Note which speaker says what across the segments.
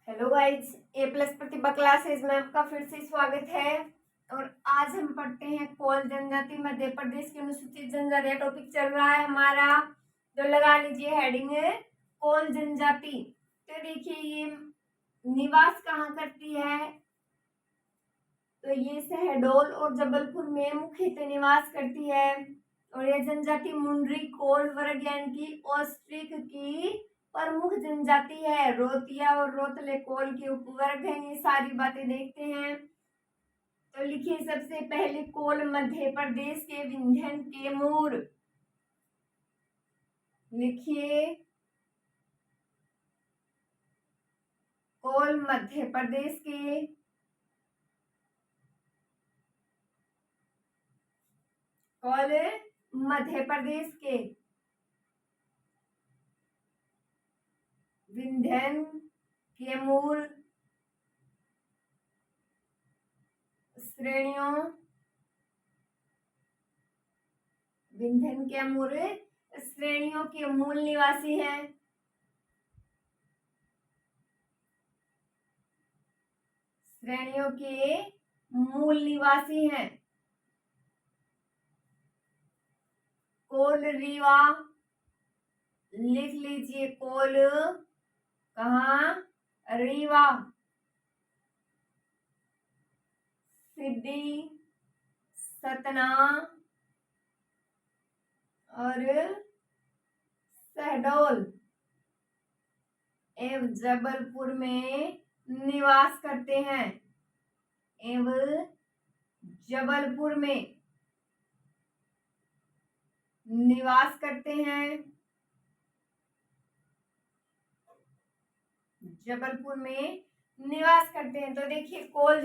Speaker 1: Hello guys, ए plus प्रतिभा classes में आपका फिर से स्वागत है। और आज हम पढ़ते हैं कोल जनजाति मध्य प्रदेश की अनुसूचित जनजाति। टॉपिक चल रहा है हमारा, जो लगा लीजिए हेडिंग है कोल जनजाति। तो देखिए ये निवास कहाँ करती है, तो ये शहडोल और जबलपुर में मुख्यतः निवास करती है। और यह जनजाति मुंडरी कोल वर्ग यानी कि ऑस्ट्रिक की प्रमुख जनजाति है। रोतिया और रोतले कोल के उपवर्ग हैं। ये सारी बातें देखते हैं। तो लिखिए सबसे पहले कोल मध्य प्रदेश के विंध्यन कैमूर। लिखिए कोल मध्य प्रदेश के कोल मध्य प्रदेश के विंध्यन कैमूर श्रेणियों विंध्यन कैमूर श्रेणियों के मूल निवासी हैं। श्रेणियों के मूल निवासी हैं। कोल रीवा, लिख लीजिए कोल कहाँ, रीवा, सिद्धि, सतना और शहडोल एवं जबलपुर में निवास करते हैं। एवं जबलपुर में निवास करते हैं। जबलपुर में निवास करते हैं। तो देखिए कोल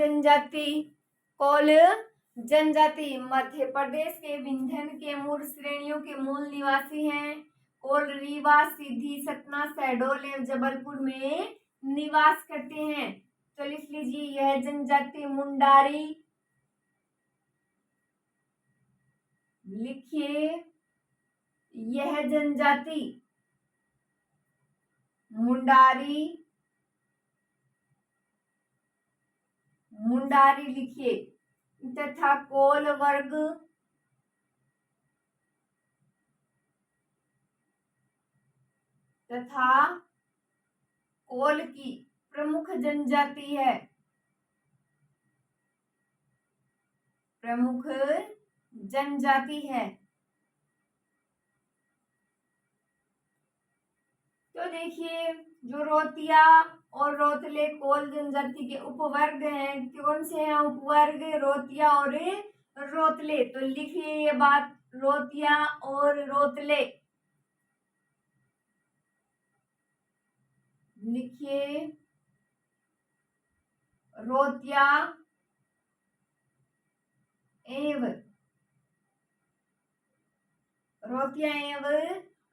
Speaker 1: जनजाति मध्य प्रदेश के विंध्यन कैमूर श्रेणियों के मूल निवासी हैं। कोल रीवा, सिद्धि, सतना, शहडोल एवं जबलपुर में निवास करते हैं। तो लिख लीजिए यह जनजाति मुंडारी, लिखिए यह जनजाति मुंडारी लिखिए तथा कोल वर्ग तथा कोल की प्रमुख जनजाति है। प्रमुख जनजाति है। तो देखिए जो रोतिया और रोतले कोल जनजाति के उपवर्ग हैं, कौन से हैं उपवर्ग, रोतिया और रोतले। तो लिखिए ये बात, रोतिया और रोतले, लिखिए रोतिया एवं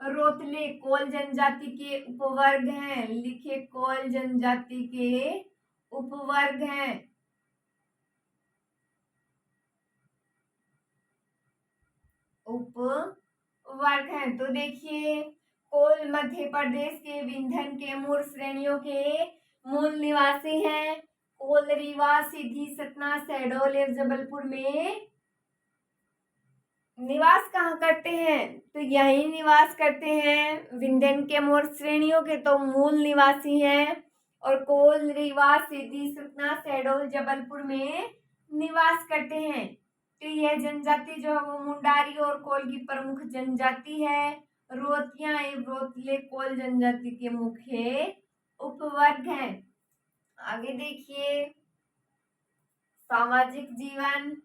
Speaker 1: रोतले कोल जनजाति के उपवर्ग हैं। लिखिए कोल जनजाति के उपवर्ग हैं। उपवर्ग हैं। तो देखिए कोल मध्य प्रदेश के विंध्यन कैमूर श्रेणियों के मूल निवासी हैं। कोल रीवा, सिद्धि, सतना, शहडोल एवं जबलपुर में निवास कहाँ करते हैं, तो यही निवास करते हैं विंध्यन कैमूर श्रेणियों के तो मूल निवासी हैं। और कोल रीवा, सिद्धि, सतना, शहडोल, जबलपुर में निवास करते हैं। तो यह जनजाति जो है वो मुंडारी और कोल की प्रमुख जनजाति है। रोतिया एवं रोतले कोल जनजाति के मुख्य उपवर्ग हैं। आगे देखिए सामाजिक जीवन।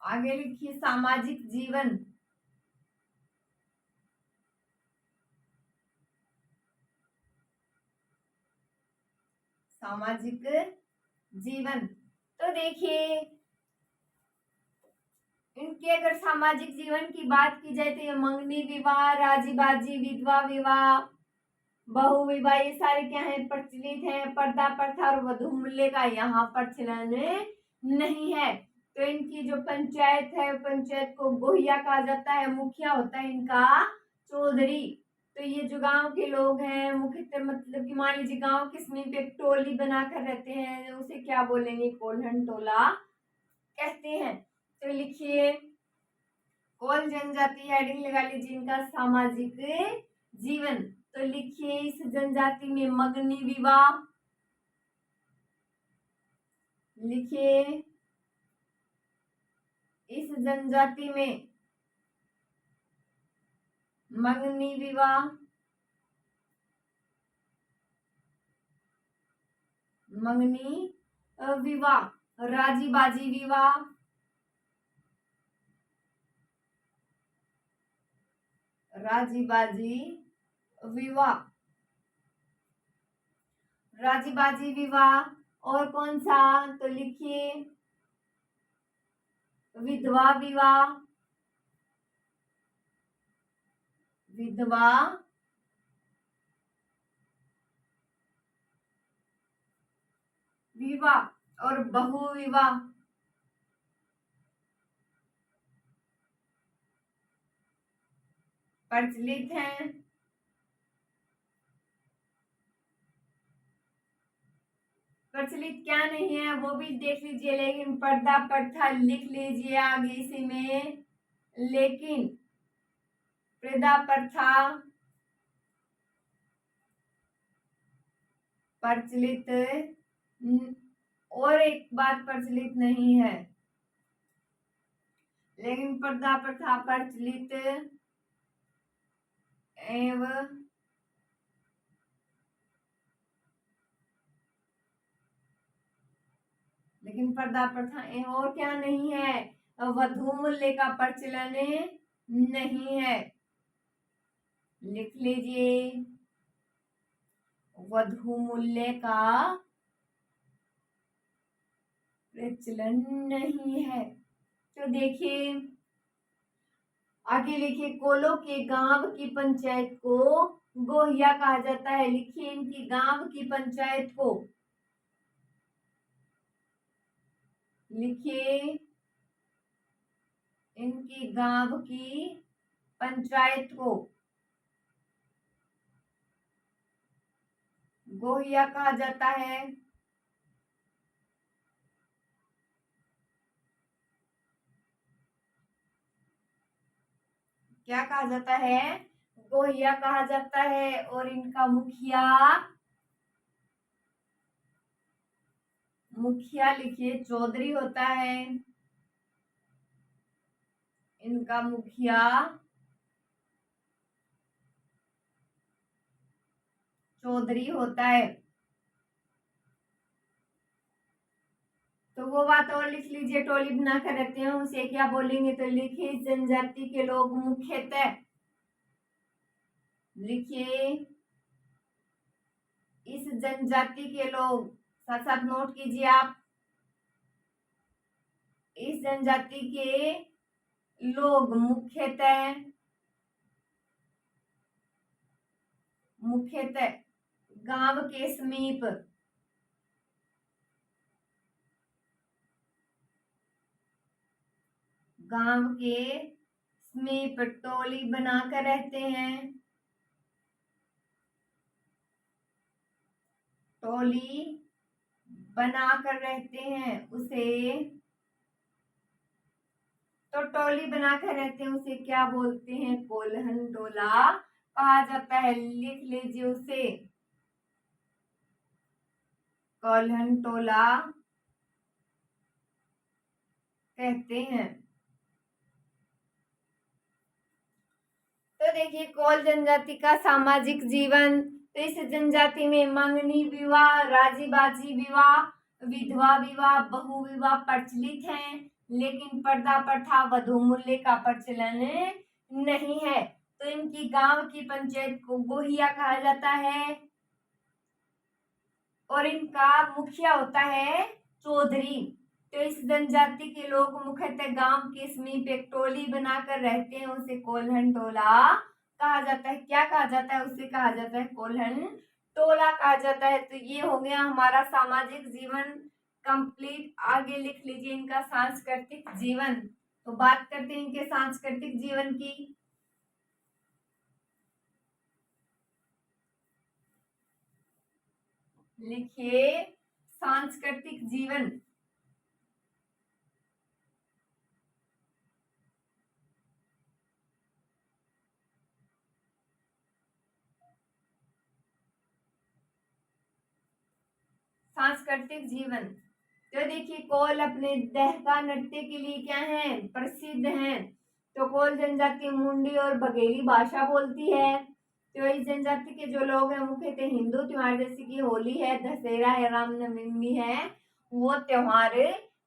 Speaker 1: आगे लिखिए सामाजिक जीवन। सामाजिक जीवन। तो देखिए इनके अगर सामाजिक जीवन की बात की जाए तो ये मंगनी विवाह, राजी बाजी, विधवा विवाह, बहु विवाह, ये सारे क्या है प्रचलित है। पर्दा प्रथा और वधू मूल्य का यहाँ प्रचलन नहीं है। तो इनकी जो पंचायत है, पंचायत को गोहिया कहा जाता है। मुखिया होता है इनका चौधरी। तो ये जो गांव के लोग हैं मुख्यतः, मतलब कि मान लीजिए गांव के समीप एक टोली बनाकर रहते हैं, उसे क्या बोलेंगे? कोल्हन टोला कहते हैं। तो लिखिए, कोल जनजाति हेडिंग लगा लीजिए, इनका सामाजिक जीवन। तो लिखिए, इस जनजाति में मगनी विवाह, लिखिए इस जनजाति में मंगनी विवाह, मंगनी विवाह, राजी बाजी विवाह, राजी बाजी विवाह, राजी बाजी विवाह। और कौन सा? तो लिखिए विधवा विवाह, विधवा विवाह और बहु विवाह। प्रचलित हैं। प्रचलित क्या नहीं है वो भी देख लीजिए, लेकिन पर्दा प्रथा लिख लीजिए आगे इसी में। लेकिन पर्दा प्रथा प्रचलित, और एक बात प्रचलित नहीं है, लेकिन पर्दा प्रथा प्रचलित एवं लेकिन पर्दा प्रथा और क्या नहीं है? वधू मूल्य का प्रचलन नहीं है। लिख लीजिए, वधू मूल्य का प्रचलन नहीं है। तो देखिए आगे लिखिए, कोलो के गांव की पंचायत को गोहिया कहा जाता है। लिखिए इनकी गांव की पंचायत को, लिखिए इनकी गांव की पंचायत को गोहिया कहा जाता है। क्या कहा जाता है? गोहिया कहा जाता है। और इनका मुखिया, मुखिया लिखिए चौधरी होता है। इनका मुखिया चौधरी होता है। तो वो बात और लिख लीजिए, टोली बनाकर रहते हैं उसे क्या बोलेंगे? तो लिखिए जनजाति के लोग मुख्यतः, लिखिए इस जनजाति के लोग, साथ साथ नोट कीजिए आप, इस जनजाति के लोग मुख्यतः, मुख्यतः गांव के समीप, गांव के समीप टोली बनाकर रहते हैं। टोली बनाकर रहते हैं उसे, तो टोली बनाकर रहते हैं उसे क्या बोलते हैं? कोल्हन टोला कहा जाता है। लिख लीजिए उसे कोल्हन टोला कहते हैं। तो देखिए, कोल जनजाति का सामाजिक जीवन। तो इस जनजाति में मंगनी विवाह, राजी बाजी विवाह, विधवा विवाह, बहु विवाह प्रचलित हैं, लेकिन पर्दा प्रथा, वधू मूल्य का प्रचलन नहीं है। तो इनकी गांव की पंचायत को गोहिया कहा जाता है। और इनका मुखिया होता है चौधरी। तो इस जनजाति के लोग मुख्यतः गांव के समीप एक टोली बनाकर रहते हैं, उसे कोल्हन टोला कहा जाता है। क्या कहा जाता है? उसे कहा जाता है कोल्हन टोला कहा जाता है। तो ये हो गया हमारा सामाजिक जीवन कंप्लीट। आगे लिख लीजिए इनका सांस्कृतिक जीवन। तो बात करते हैं इनके सांस्कृतिक जीवन की। लिखिए सांस्कृतिक जीवन। सांस्कृतिक जीवन। तो देखिए कोल अपने दहका नृत्य के लिए क्या है, प्रसिद्ध हैं। तो कोल जनजाति मुंडी और बघेली भाषा बोलती है। तो इस जनजाति के जो लोग हैं मुख्यतः हिंदू त्योहार जैसे कि होली है, दशहरा है, रामनवमी है, वो त्योहार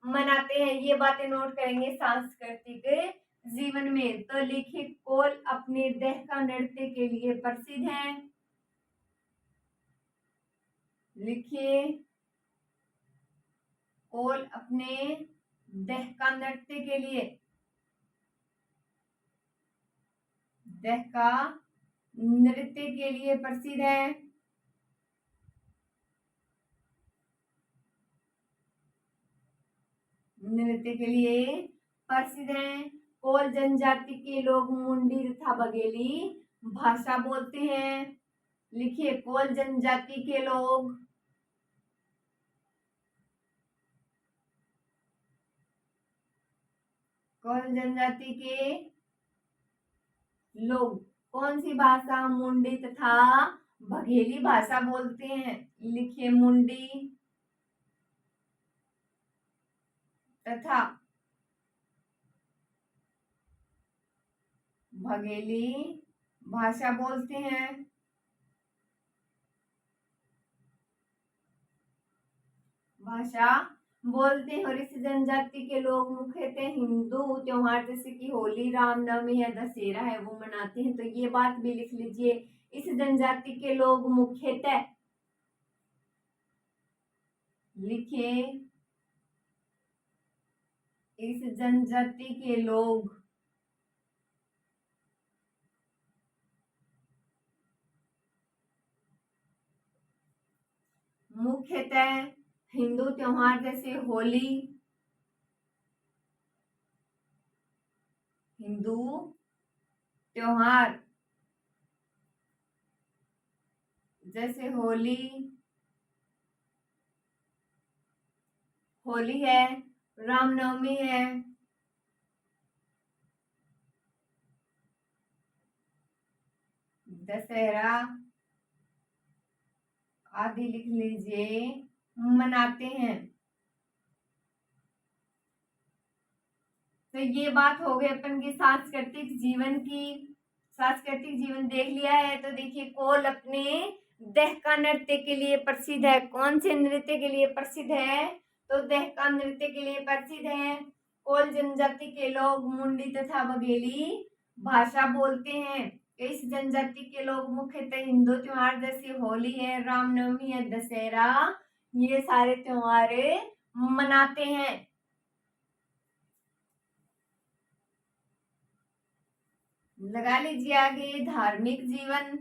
Speaker 1: मनाते हैं। ये बातें नोट करेंगे सांस्कृतिक जीवन में। तो लिखिए कोल अपने दहका नृत्य के लिए प्रसिद्ध है। लिखिए कोल अपने दहका नृत्य के लिए, दहका नृत्य के लिए प्रसिद्ध है। नृत्य के लिए प्रसिद्ध है। कोल जनजाति के लोग मुंडी तथा बघेली भाषा बोलते हैं। लिखिए कोल जनजाति के लोग, कोल जनजाति के लोग कौन सी भाषा, मुंडी तथा बघेली भाषा बोलते हैं। लिखिए मुंडी तथा बघेली भाषा बोलते हैं। भाषा बोलते हैं। और इस जनजाति के लोग मुख्यतः हिंदू त्योहार जैसे कि होली, रामनवमी है, दशहरा है वो मनाते हैं। तो ये बात भी लिख लीजिए, इस जनजाति के लोग मुख्यतः, लिखिए इस जनजाति के लोग मुख्यतः हिंदू त्योहार जैसे होली, हिंदू त्योहार जैसे होली, होली है, रामनवमी है, दशहरा आदि लिख लीजिए मनाते हैं। तो ये बात हो गई अपन की सांस्कृतिक जीवन की। सांस्कृतिक जीवन देख लिया है। तो देखिए कोल अपने दहका नृत्य के लिए प्रसिद्ध है। कौन से नृत्य के लिए प्रसिद्ध है, तो दहका नृत्य के लिए प्रसिद्ध है। कोल जनजाति के लोग मुंडी तथा बघेली भाषा बोलते हैं। इस जनजाति के लोग मुख्यतः हिंदू त्योहार जैसे होली है, रामनवमी है, दशहरा, ये सारे त्योहार मनाते हैं। लगा लीजिए आगे धार्मिक जीवन।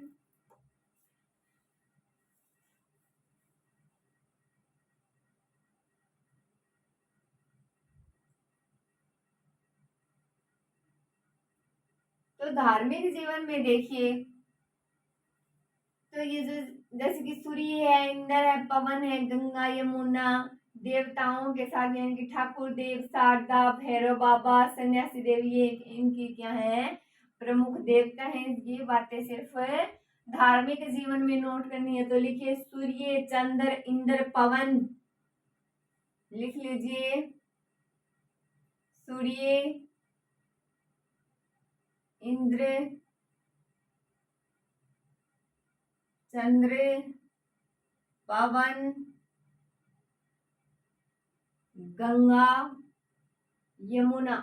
Speaker 1: तो धार्मिक जीवन में देखिए, तो ये जो जैसे कि सूर्य है, इंद्र है, पवन है, गंगा, यमुना, देवताओं के साथ यानी कि ठाकुर देव, शारदा, भैरव बाबा, सन्यासी देव, ये इनकी क्या है, प्रमुख देवता हैं। ये बातें सिर्फ धार्मिक जीवन में नोट करनी है। तो लिखिए सूर्य, चंद्र, इंद्र, पवन। लिख लीजिए सूर्य, इंद्र, चंद्र, पवन, गंगा, यमुना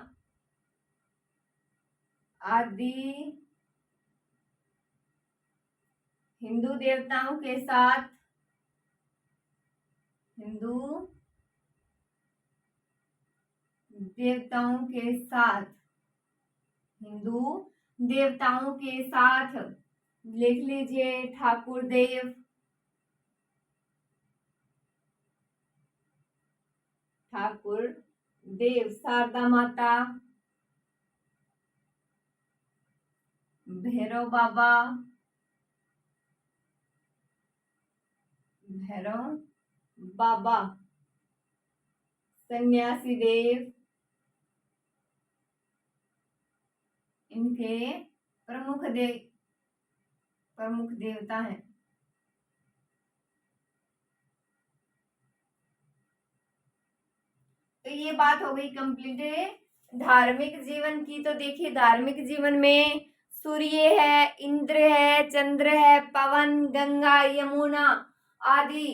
Speaker 1: आदि हिंदू देवताओं के साथ, हिंदू देवताओं के साथ, हिंदू देवताओं के साथ लिख लीजिए ठाकुर देव, ठाकुर देव, शारदा माता, भैरव बाबा, भैरव बाबा, सन्यासी देव, इनके प्रमुख देवता हैं। तो ये बात हो गई कंप्लीट धार्मिक जीवन की। तो देखिए धार्मिक जीवन में सूर्य है, इंद्र है, चंद्र है, पवन, गंगा, यमुना आदि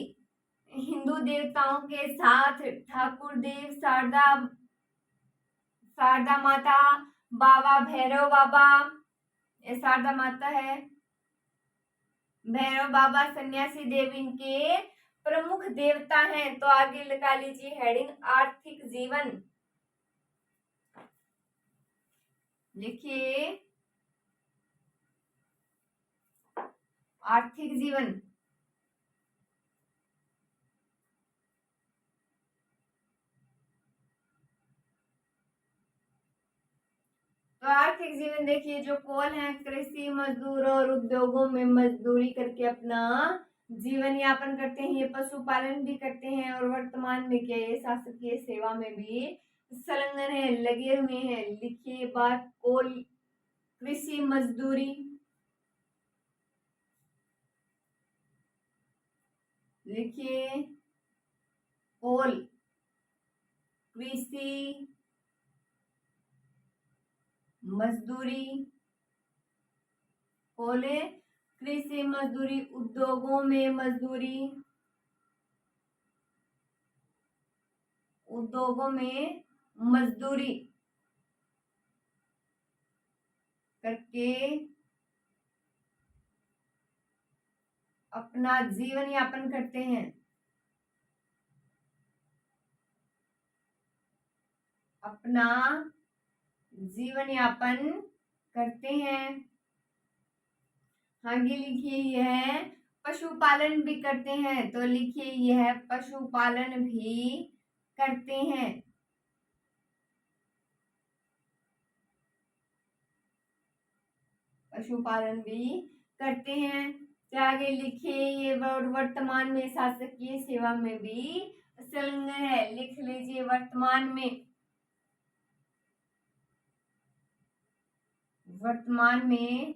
Speaker 1: हिंदू देवताओं के साथ ठाकुर देव, शारदा माता, बाबा भैरव बाबा, ये शारदा माता है, भैरव बाबा, सन्यासी देव इनके प्रमुख देवता हैं। तो आगे लगा लीजिए हेडिंग आर्थिक जीवन। लिखिए आर्थिक जीवन। तो आर्थिक जीवन देखिए जो कौन है, कृषि मजदूर और उद्योगों में मजदूरी करके अपना जीवन यापन करते हैं, ये पशुपालन भी करते हैं और वर्तमान में क्या ये शासकीय सेवा में भी संलग्न है, लगे हुए हैं। लिखिए बात कोल कृषि मजदूरी, लिखिए कोल कृषि मजदूरी, कोले कृषि मजदूरी, उद्योगों में मजदूरी, उद्योगों में मजदूरी करके अपना जीवन यापन करते हैं, अपना जीवन यापन करते हैं। आगे लिखिए यह पशुपालन भी करते हैं। तो लिखिए यह पशुपालन भी करते हैं, पशुपालन भी करते हैं। तो आगे लिखिए ये वर्तमान में शासकीय सेवा में भी संलग्न है। लिख लीजिए वर्तमान में, वर्तमान में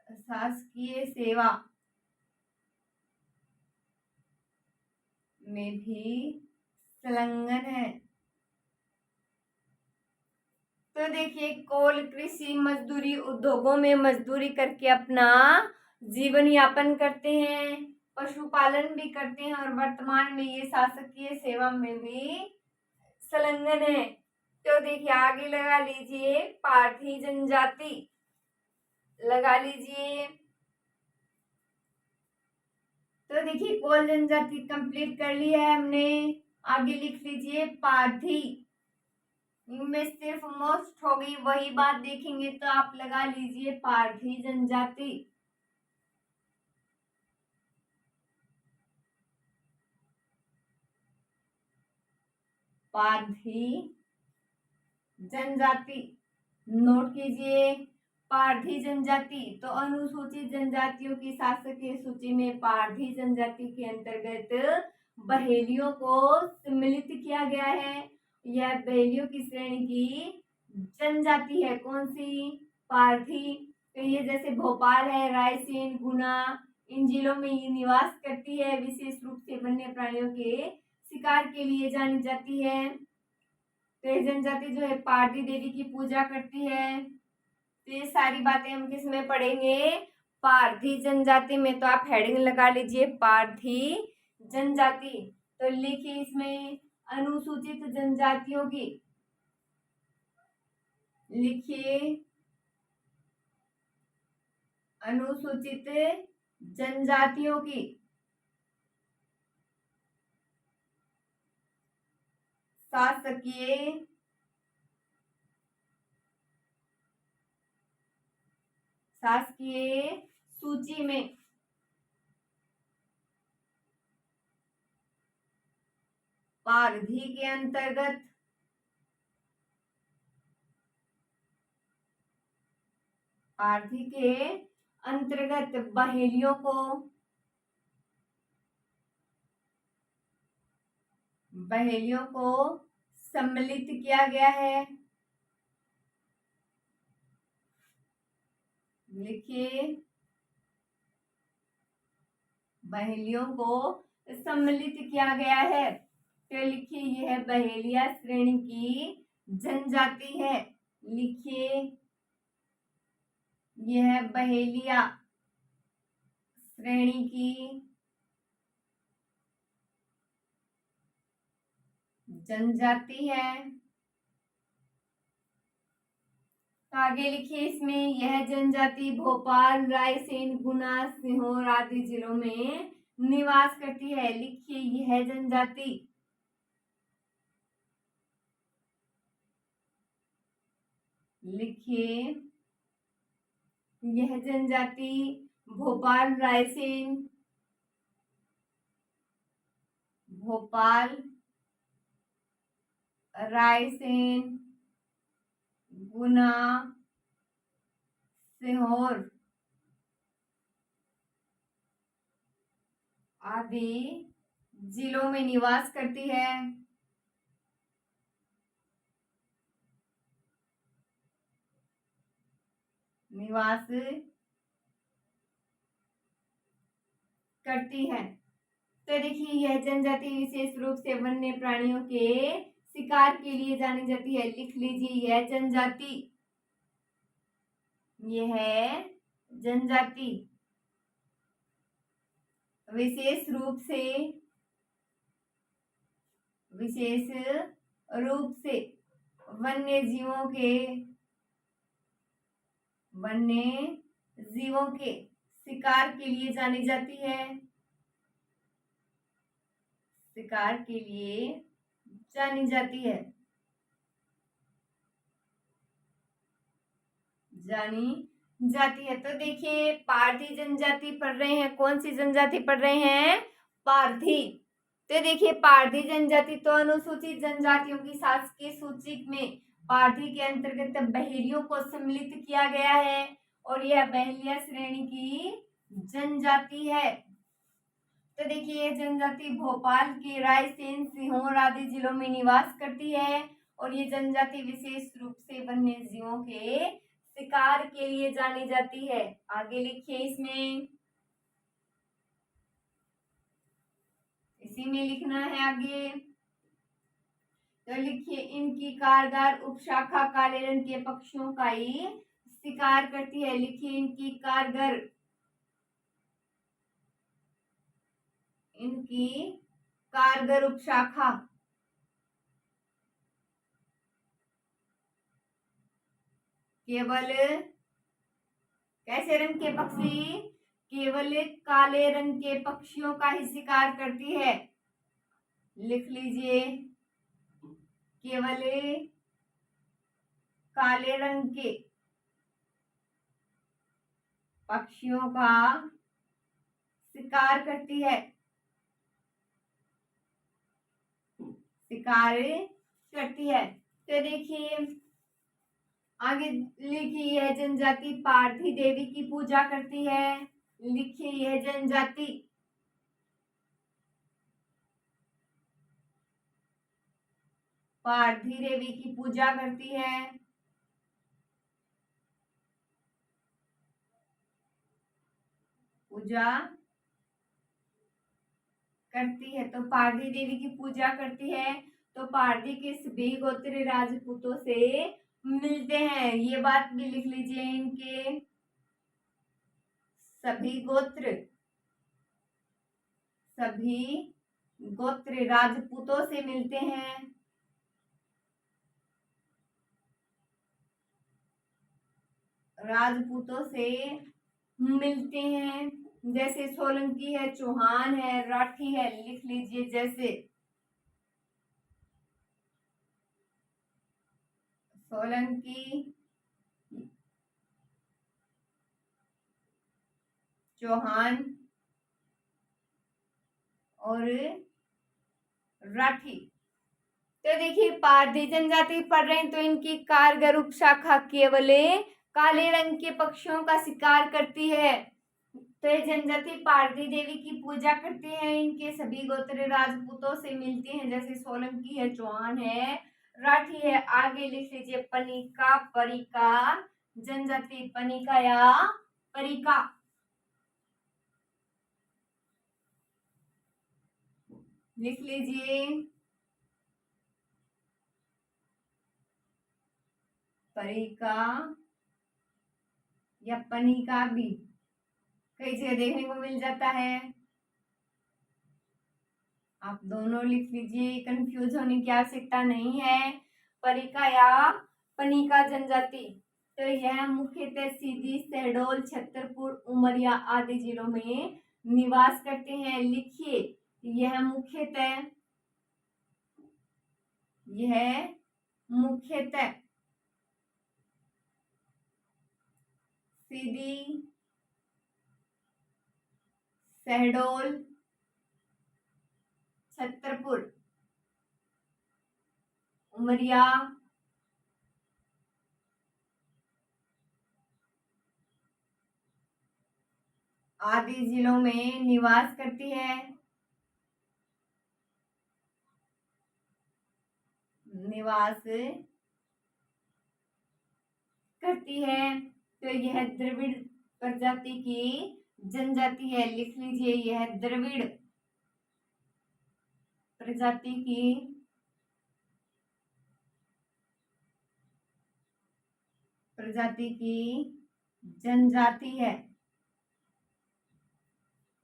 Speaker 1: शासकीय सेवा में भी संलग्न है। तो देखिए कोल कृषि मजदूरी, उद्योगों में मजदूरी करके अपना जीवन यापन करते हैं, पशुपालन भी करते हैं और वर्तमान में ये शासकीय सेवा में भी संलग्न है। तो देखिए आगे लगा लीजिए पारधी जनजाति, लगा लीजिए। तो देखिए कोल जनजाति कंप्लीट कर लिया है हमने। आगे लिख लीजिए पारधी, इनमें सिर्फ मोस्ट हो गई वही बात देखेंगे तो आप लगा लीजिए पारधी जनजाति, पारधी जनजाति नोट कीजिए। पारधी जनजाति तो अनुसूचित जनजातियों की शासकीय सूची में पारधी जनजाति के अंतर्गत बहेलियों को सम्मिलित किया गया है। यह बहेलियों की श्रेणी की जनजाति है। कौन सी? पारधी। तो ये जैसे भोपाल है, रायसेन, गुना, इन जिलों में ये निवास करती है। विशेष रूप से वन्य प्राणियों के शिकार के लिए जानी जाती है। तो ये जनजाति जो है पारधी देवी की पूजा करती है। तो ये सारी बातें हम किस में पढ़ेंगे? पारधी जनजाति में। तो आप हेडिंग लगा लीजिए पारधी जनजाति। तो लिखिए इसमें अनुसूचित जनजातियों की, लिखिए अनुसूचित जनजातियों की शासकीय सूची में पारधी के अंतर्गत बहेलियों को सम्मिलित किया गया है। लिखिए, बहेलियों को सम्मिलित किया गया है। तो लिखिए, यह बहेलिया श्रेणी की जनजाति है। लिखिए, यह बहेलिया श्रेणी की जनजाति है। तो आगे लिखिए, इसमें यह जनजाति भोपाल, रायसेन, गुना, सीहोर आदि जिलों में निवास करती है। लिखिए, यह जनजाति भोपाल, रायसेन, गुना, सीहोर आदि जिलों में निवास करती है। निवास करती है। तो देखिए, यह जनजाति विशेष रूप से वन्य प्राणियों के शिकार के लिए जानी जाती है। लिख लीजिए, यह जनजाति विशेष रूप से वन्य जीवों के शिकार के लिए जानी जाती है। तो देखिए, पारधी जनजाति पढ़ रहे हैं। कौन सी जनजाति पढ़ रहे हैं? पारधी। तो देखिए, पारधी जनजाति तो अनुसूचित जनजातियों की शासकीय सूची में पारधी के अंतर्गत बहेलियों को सम्मिलित किया गया है और यह बहेलिया श्रेणी की जनजाति है। तो देखिए, यह जनजाति भोपाल के रायसेन, सीहोर आदि जिलों में निवास करती है और ये जनजाति विशेष रूप से वन्य जीवों के शिकार के लिए जानी जाती है। आगे लिखिए, इसी में लिखना है आगे। तो लिखिए, इनकी कारगर उपशाखा काले रंग के पक्षियों का ही शिकार करती है। लिखिए, इनकी कारगर उपशाखा केवल कैसे रंग के पक्षी? केवल काले रंग के पक्षियों का ही शिकार करती है। लिख लीजिए, केवल काले रंग के पक्षियों का शिकार करती है। तो देखिए, आगे लिखिए, यह जनजाति पारधी देवी की पूजा करती है। लिखिए, यह जनजाति पारधी देवी की पूजा करती है। तो पारधी देवी की पूजा करती है। तो पारधी के सभी गोत्र राजपूतों से मिलते हैं। ये बात भी लिख लीजिए, इनके सभी गोत्र राजपूतों से मिलते हैं। जैसे सोलंकी है, चौहान है, राठी है। लिख लीजिए, जैसे सोलंकी, चौहान और राठी। तो देखिए पारधी जनजाति पढ़ रहे हैं तो इनकी कारगर उपशाखा केवल काले रंग के पक्षियों का शिकार करती है। तो ये जनजाति पारधी देवी की पूजा करते हैं। इनके सभी गोत्र राजपूतों से मिलते हैं, जैसे सोलंकी है, चौहान है, राठी है। आगे लिख लीजिए पनिका परिका जनजाति, पनिका या परिका। लिख लीजिए परिका या पनिका भी कई जगह देखने को मिल जाता है। आप दोनों लिख लीजिए, कंफ्यूज होने की आवश्यकता नहीं है। परिका या पनिका जनजाति तो यह मुख्यतः सीधी, शहडोल, छतरपुर, उमरिया आदि जिलों में निवास करते हैं। लिखिए यह मुख्यतः सीधी, शहडोल, छतरपुर, उमरिया आदि जिलों में निवास करती है। तो यह द्रविड़ प्रजाति की जनजाति है। लिख लीजिए यह द्रविड़ प्रजाति की जनजाति है।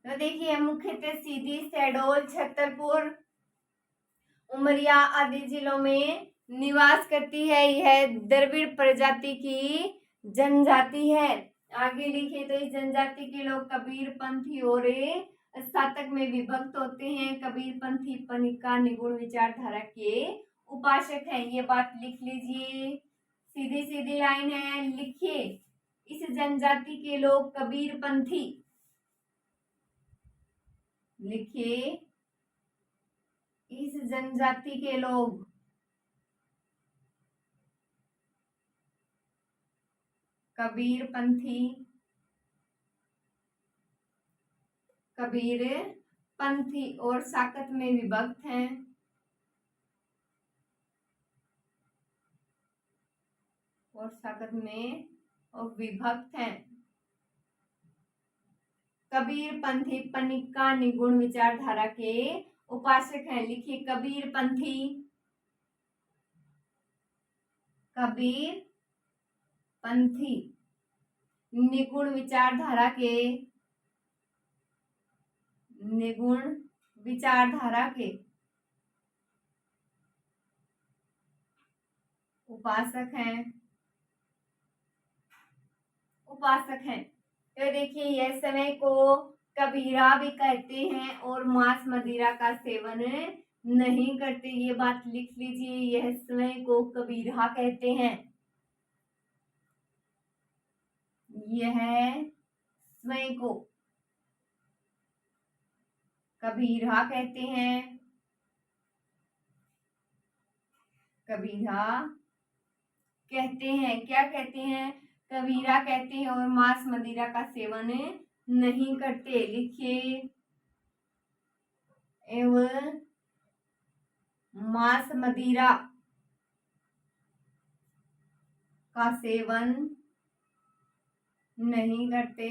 Speaker 1: तो देखिए मुख्यतः सीधी, शहडोल, छतरपुर, उमरिया आदि जिलों में निवास करती है। यह द्रविड़ प्रजाति की जनजाति है। आगे लिखिए तो इस जनजाति के लोग कबीर पंथी और स्नातक में विभक्त होते हैं। कबीर पंथी पनिका निगुण विचारधारा के उपासक हैं। ये बात लिख लीजिए, सीधी सीधी लाइन है। लिखिए इस जनजाति के लोग कबीर पंथी, लिखिए इस जनजाति के लोग कबीर पंथी और साकत में विभक्त हैं। कबीर पंथी पनिका निगुण विचारधारा के उपासक हैं। लिखिए कबीर पंथी निगुण विचारधारा के उपासक हैं। तो देखिए यह समय को कबीरा भी कहते हैं और मांस मदिरा का सेवन नहीं करते। ये बात लिख लीजिए, यह समय को कबीरा कहते हैं। यह समय को कबीरा कहते हैं। क्या कहते हैं? कबीरा कहते हैं और मांस मदिरा का सेवन नहीं करते। लिखिए एवं मांस मदिरा का सेवन नहीं करते।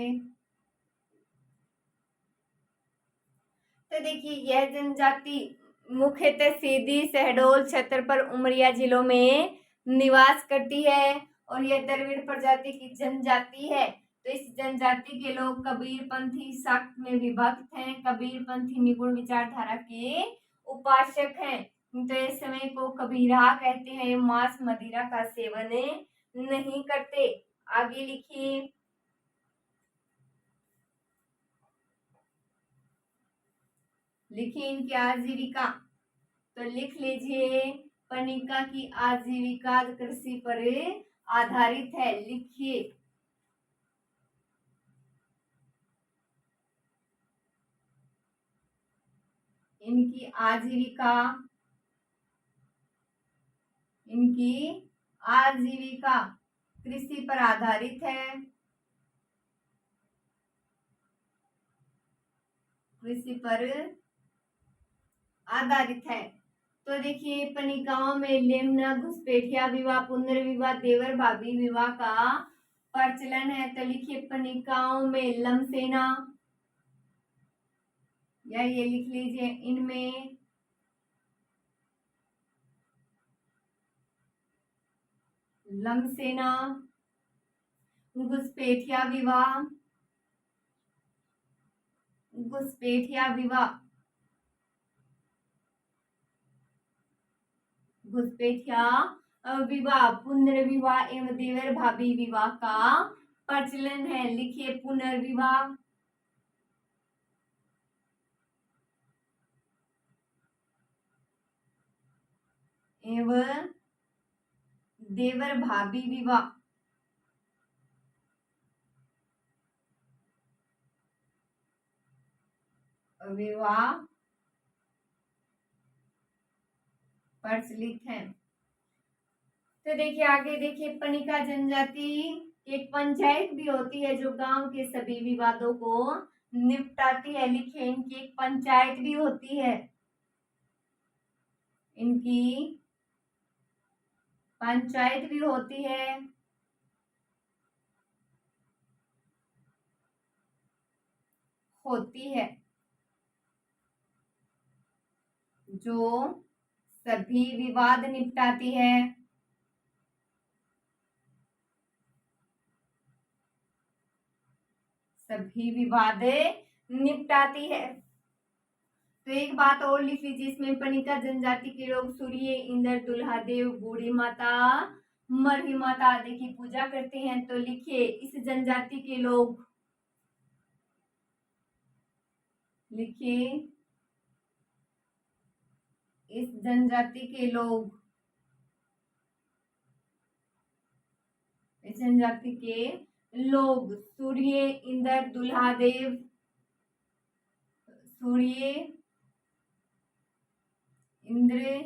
Speaker 1: तो देखिए यह जनजाति मुख्यतः सीधी, शहडोल, छतरपुर, उमरिया जिलों में निवास करती है और यह द्रविड़ प्रजाति की जनजाति है। तो इस जनजाति के लोग कबीर पंथी शाक्त में विभक्त हैं। कबीर पंथी निगुण विचारधारा के उपासक हैं। तो इस समय को कबीरा कहते हैं। मांस मदिरा का सेवन नहीं करते। आगे लिखिए इनकी आजीविका। तो लिख लीजिए पनिका की आजीविका कृषि पर आधारित है। लिखिए इनकी आजीविका इनकी आजीविका कृषि पर आधारित है, कृषि पर आधारित है। तो देखिए पनिकाओं में लेमना, घुसपैठिया विवाह, पुनर्विवाह, देवर भाभी विवाह का प्रचलन है। तो लिखिए पनिकाओं में लमसेना, या ये लिख लीजिए इनमें लमसेना, घुसपैठिया विवाह, घुसपैठिया विवाह, घुसपैठिया विवाह, पुनर्विवाह एवं देवर भाभी विवाह का प्रचलन है। लिखिए पुनर्विवाह एवं देवर भाभी विवाह, विवाह प्रचलित है। तो देखिए आगे देखिए पनिका जनजाति एक पंचायत भी होती है जो गांव के सभी विवादों को निपटाती है। लिखिए इनकी एक पंचायत भी होती है, इनकी पंचायत भी होती है, जो सभी विवाद निपटाती है, सभी विवाद निपटाती है। तो एक बात और लिख लीजिए इसमें, पनिका जनजाति के लोग सूर्य, इंद्र, दुल्हादेव, बूढ़ी माता, मरही माता आदि की पूजा करते हैं। तो लिखिए इस जनजाति के लोग, लिखिए इस जनजाति के लोग, इस जनजाति के लोग सूर्य, इंद्र, दुल्हादेव, सूर्य, इंद्र,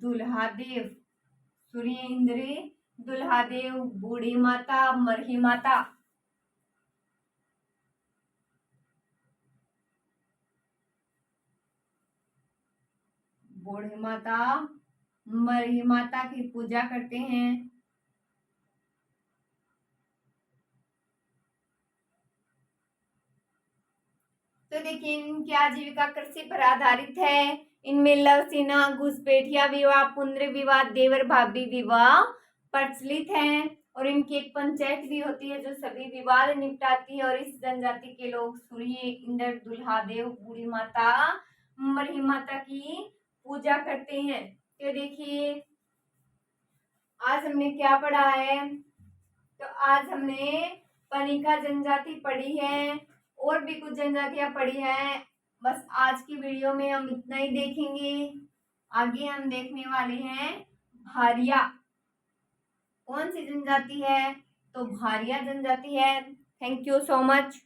Speaker 1: दुल्हादेव, सूर्य, इंद्र, दुल्हादेव, बूढ़ी माता, मरही माता, बूढ़ी माता, मरही माता की पूजा करते हैं। तो देखिए इनकी आजीविका कृषि पर आधारित है। इनमें लवसेना, घुसपैठिया विवाह, पुनर्विवाह, देवर भाभी विवाह प्रचलित है। और इनकी एक पंचायत भी होती है जो सभी विवाद निपटाती है। और इस जनजाति के लोग सूर्य, इंद्र, दुल्हादेव, बूढ़ी माता, मरही माता की पूजा करते हैं। तो देखिए आज हमने क्या पढ़ा है, तो आज हमने पनिका जनजाति पढ़ी है और भी कुछ जनजातियां पढ़ी हैं। बस आज की वीडियो में हम इतना ही देखेंगे। आगे हम देखने वाले हैं भारिया। कौन सी जनजाति है, तो भारिया जनजाति है। Thank you so much.